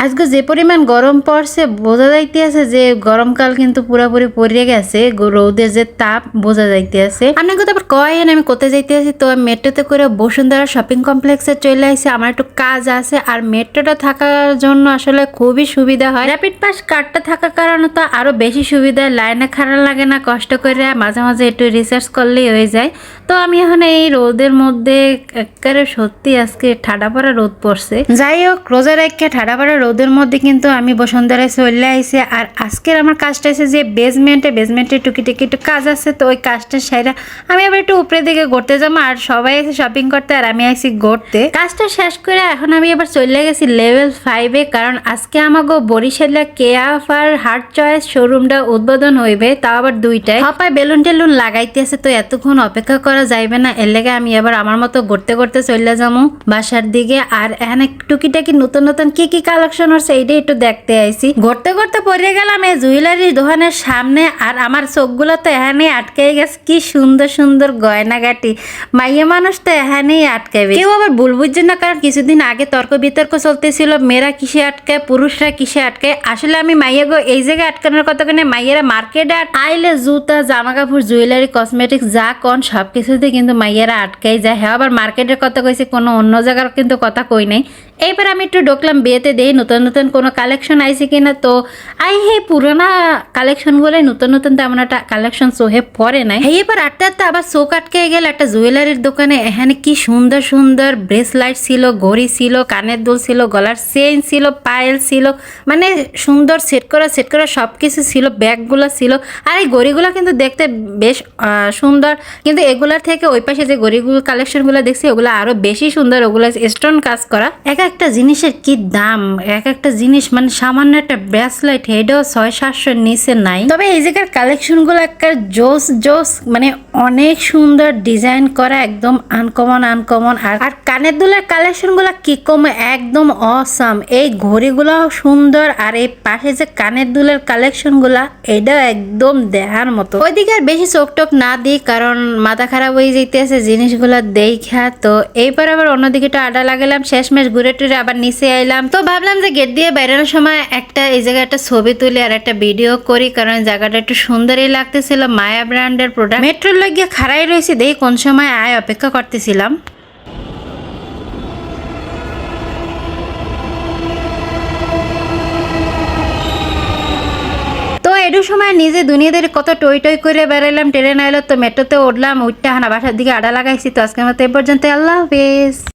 আজকে যে পরিমাণ গরম পড়ছে বোঝা যাইতে আছে যে গরমকাল কিন্তু পুরোপুরি পড়ে গেছে, রোদের যে তাপ বোঝা যাইতে আছে। আপনাকে তো আবার কয়েন আমি কোথায় যাইতে আছি, তো মেট্রোতে করে বসুন্ধরা শপিং কমপ্লেক্সে চলে আসছে। আমার একটু কাজ আছে, আর মেট্রোটা থাকার জন্য আসলে খুবই সুবিধা হয়। র্যাপিড পাস কার্ডটা থাকার কারণে তো আরো বেশি সুবিধা, লাইনে খারাপ লাগে না, কষ্ট করে মাঝে মাঝে একটু রিসার্চ করলেই হয়ে যায়। তো আমি এখন এই রোদের মধ্যে একেবারে সত্যি আজকে ঠাডা পড়া রোদ পড়ছে। যাই হোক, রোজার একটা ঠাডা পড়া রোদের মধ্যে কিন্তু আমি বসুন্ধরায় চলে আইছি। আর আজকের আমার কাজটা আছে যে বেসমেন্টে টুকিটাকি একটু কাজ আছে, তো ওই কাজটা সাইরা আমি আবার একটু উপরে দিকে ঘুরতে যাবো। আর সবাই আছে শপিং করতে, আর আমি আইছি ঘুরতে। কাজটা শেষ করে এখন আমি আবার চলে গেছি লেভেল 5-এ, কারণ আজকে আমাকে বরিশালে কেএফ আর হার্ট চয়েস শোরুমটা উদ্বোধন হইবে, তাও আবার 2টায়। হপায় বেলুন টেলুন লাগাইতে আছে, তো এতক্ষণ অপেক্ষা করা যাইবে না, এর লেগে আমি আবার আমার মতো ঘুরতে ঘুরতে চলে যাবো বাসার দিকে। আর এখানে টুকিটাকি নতুন নতুন কি কি কালেকশন হচ্ছে এইটাই একটু দেখতে আইছি। ঘুরতে ঘুরতে পড়ে গেলাম এই জুয়েলারি দোকানের সামনে, আর আমার চোখগুলো তো এখানেই আটকে গেছে। কি সুন্দর সুন্দর গয়নাগাটি, মাইয়া মানুষ তো এখানেই আটকাবে। কেউ আবার ভুল বুঝছেন না, কারণ কিছুদিন আগে তর্ক বিতর্ক চলতেছিল মেয়েরা কিসে আটকায় পুরুষরা কিসে আটকায়। আসলে আমি মাইয়া গো এই জায়গায় আটকানোর কথা কেন, মাইয়েরা মার্কেটে আইলে জুতা জামা কাপড় জুয়েলারি কসমেটিক্স যা কোন সবকিছুতে কিন্তু মাইয়েরা আটকাই যায়। হ্যাঁ, আবার মার্কেটের কথা কইছি, কোনো অন্য জায়গার কিন্তু কথা কই নাই। এইবার আমি একটু ঢুকলাম বিয়েতে, দেই নতুন নতুন কোনো কালেকশন আইছে কিনা। তো হে পুরানা কালেকশন গুলো নতুন নতুন তেমন একটা কালেকশন চোখে পড়ে নাই। এবার আটটা আবার চোখ আটকে গেল একটা জুয়েলারির দোকানে। এখানে কি সুন্দর সুন্দর ব্রেসলাইট ছিল, ঘড়ি ছিল, কানের দুল ছিল, গলার চেইন ছিল, পায়েল ছিল, মানে সুন্দর সেট করা সবকিছু ছিল, ব্যাগগুলো ছিল। আর এই ঘড়িগুলো কিন্তু দেখতে বেশ সুন্দর, কিন্তু এগুলার থেকে ওই পাশে যে ঘড়িগুলো কালেকশনগুলো দেখছি ওগুলো আরো বেশি সুন্দর, ওগুলো স্টোন কাজ করা। এক একটা জিনিসের কি দাম, এক একটা জিনিস মানে সামান্য একটা ব্রেসলাইট এটাও 600-700 নিচে নাই। তবে এই জায়গার কালেকশন গুলো একটা জোস মানে অনেক সুন্দর ডিজাইন করা, একদম আনকমন। আর কানের দুলের কালেকশন গুলা কি কম, একদম অসাম। এই ঘড়িগুলো সুন্দর, আর এই পাশে যে কানের দুলের কালেকশন গুলা এটাও একদম দেখার মতো। ওইদিকে আর বেশি চোখ টোক না দিই, কারণ মাথা খারাপ হয়ে যাইতেছে জিনিসগুলো দেখা। তো এইবার আবার অন্যদিকে একটু আডা লাগালাম, শেষমেশ ঘুরে টুরে আবার নিচে আইলাম। তো ভাবলাম যে গেট দিয়ে বেরোনোর সময় একটা এই জায়গায় একটা ছবি তুলি আর একটা ভিডিও করি, কারণ জায়গাটা একটু সুন্দরই লাগতেছিল। মায়া ব্র্যান্ডের প্রোডাক্ট। মেট্রোর লাগিয়ে খাড়াই রয়েছে, দেখি কোন সময় আয় অপেক্ষা করতেছিলাম। তো এটু সময় নিজে দুনিয়াদের কত টই করে বেড়াইলাম, ট্রেন আইলো, তো মেট্রোতে উঠলাম, উঠতে হানা বাসার দিকে আডা লাগাইছি। তো আজকের মতো এ পর্যন্ত, আল্লাহ হাফেজ।